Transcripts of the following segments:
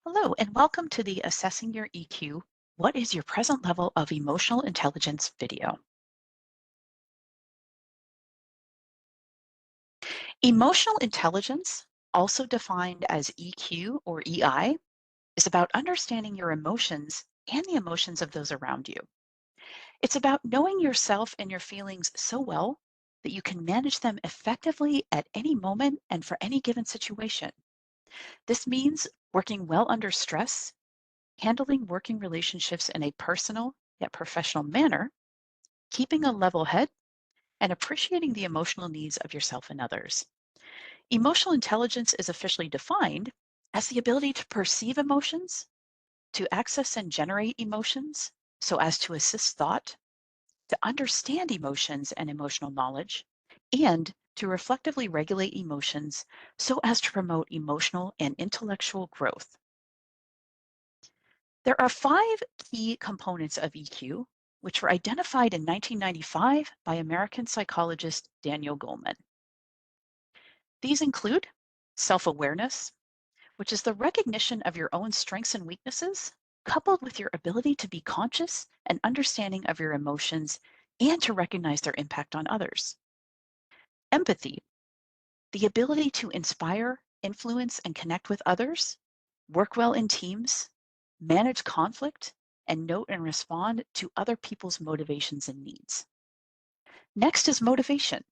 Hello, and welcome to the Assessing Your EQ. What is your present level of emotional intelligence video? Emotional intelligence, also defined as EQ or EI, is about understanding your emotions and the emotions of those around you. It's about knowing yourself and your feelings so well that you can manage them effectively at any moment and for any given situation. This means working well under stress, handling working relationships in a personal yet professional manner, keeping a level head, and appreciating the emotional needs of yourself and others. Emotional intelligence is officially defined as the ability to perceive emotions, to access and generate emotions so as to assist thought, to understand emotions and emotional knowledge, and to reflectively regulate emotions so as to promote emotional and intellectual growth. There are five key components of EQ, which were identified in 1995 by American psychologist Daniel Goleman. These include self-awareness, which is the recognition of your own strengths and weaknesses, coupled with your ability to be conscious and understanding of your emotions and to recognize their impact on others. Empathy, the ability to inspire, influence, and connect with others, work well in teams, manage conflict, and note and respond to other people's motivations and needs. Next is motivation,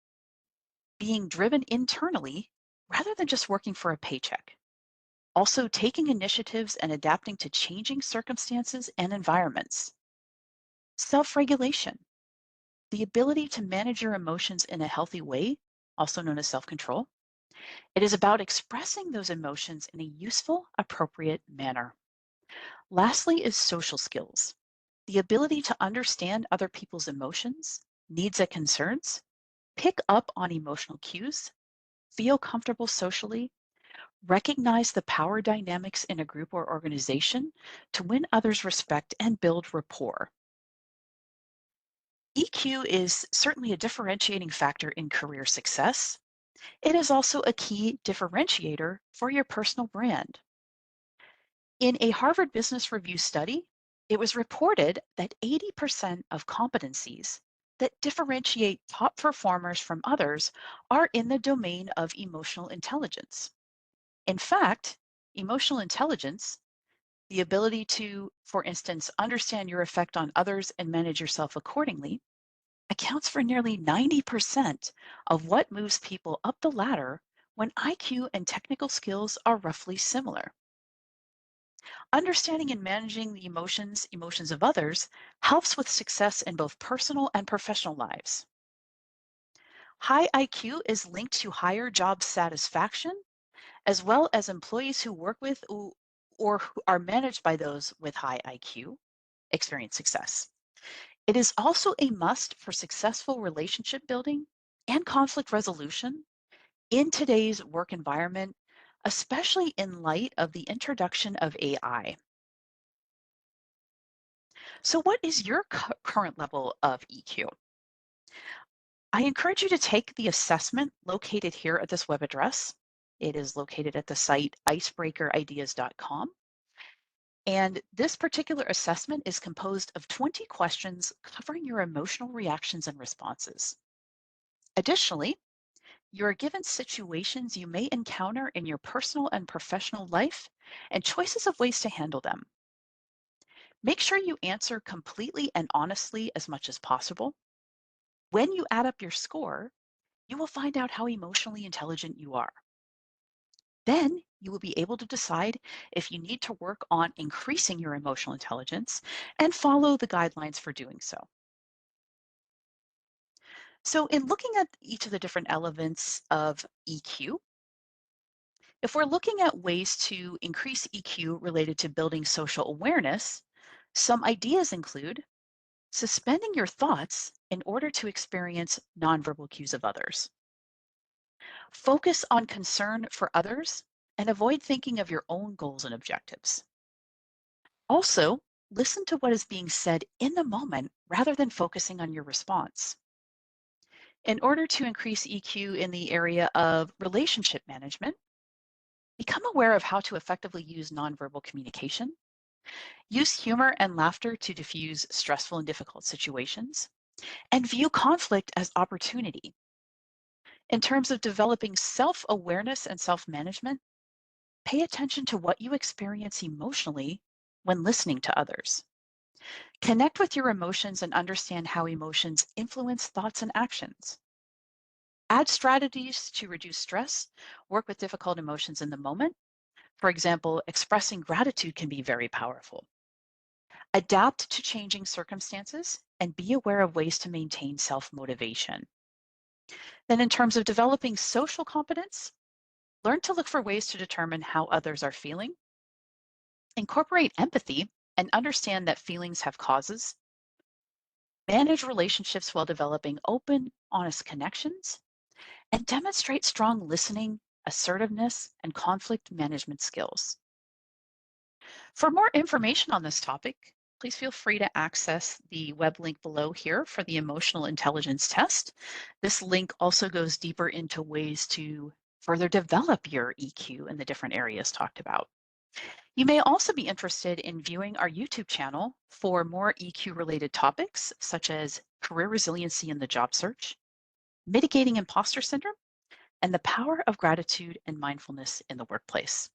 being driven internally rather than just working for a paycheck. Also, taking initiatives and adapting to changing circumstances and environments. Self regulation, the ability to manage your emotions in a healthy way, also known as self control. It is about expressing those emotions in a useful, appropriate manner. Lastly, is social skills, the ability to understand other people's emotions, needs, and concerns, pick up on emotional cues, feel comfortable socially, recognize the power dynamics in a group or organization to win others' respect and build rapport. EQ is certainly a differentiating factor in career success. It is also a key differentiator for your personal brand. In a Harvard Business Review study, it was reported that 80% of competencies that differentiate top performers from others are in the domain of emotional intelligence. In fact, emotional intelligence, the ability to, for instance, understand your effect on others and manage yourself accordingly, accounts for nearly 90% of what moves people up the ladder when IQ and technical skills are roughly similar. Understanding and managing the emotions of others, helps with success in both personal and professional lives. High IQ is linked to higher job satisfaction, as well as employees who work with or who are managed by those with high IQ experience success. It is also a must for successful relationship building and conflict resolution in today's work environment, especially in light of the introduction of AI. So, what is your current level of EQ? I encourage you to take the assessment located here at this web address. It is located at the site icebreakerideas.com. And this particular assessment is composed of 20 questions covering your emotional reactions and responses. Additionally, you are given situations you may encounter in your personal and professional life and choices of ways to handle them. Make sure you answer completely and honestly as much as possible. When you add up your score, you will find out how emotionally intelligent you are. Then you will be able to decide if you need to work on increasing your emotional intelligence and follow the guidelines for doing so. So, in looking at each of the different elements of EQ, if we're looking at ways to increase EQ related to building social awareness, some ideas include suspending your thoughts in order to experience nonverbal cues of others. Focus on concern for others and avoid thinking of your own goals and objectives. Also, listen to what is being said in the moment rather than focusing on your response. In order to increase EQ in the area of relationship management, Become aware of how to effectively use nonverbal communication. Use humor and laughter to diffuse stressful and difficult situations. And view conflict as opportunity. In terms of developing self awareness and self management, pay attention to what you experience emotionally when listening to others. Connect with your emotions and understand how emotions influence thoughts and actions. Add strategies to reduce stress, work with difficult emotions in the moment. For example, expressing gratitude can be very powerful. Adapt to changing circumstances and be aware of ways to maintain self motivation. Then, in terms of developing social competence, learn to look for ways to determine how others are feeling. Incorporate empathy and understand that feelings have causes. Manage relationships while developing open, honest connections. And demonstrate strong listening, assertiveness, and conflict management skills. For more information on this topic, please feel free to access the web link below here for the emotional intelligence test. This link also goes deeper into ways to further develop your EQ in the different areas talked about. You may also be interested in viewing our YouTube channel for more EQ related topics, such as career resiliency in the job search, mitigating imposter syndrome, and the power of gratitude and mindfulness in the workplace.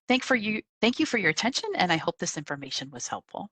Thank you for your attention, and I hope this information was helpful.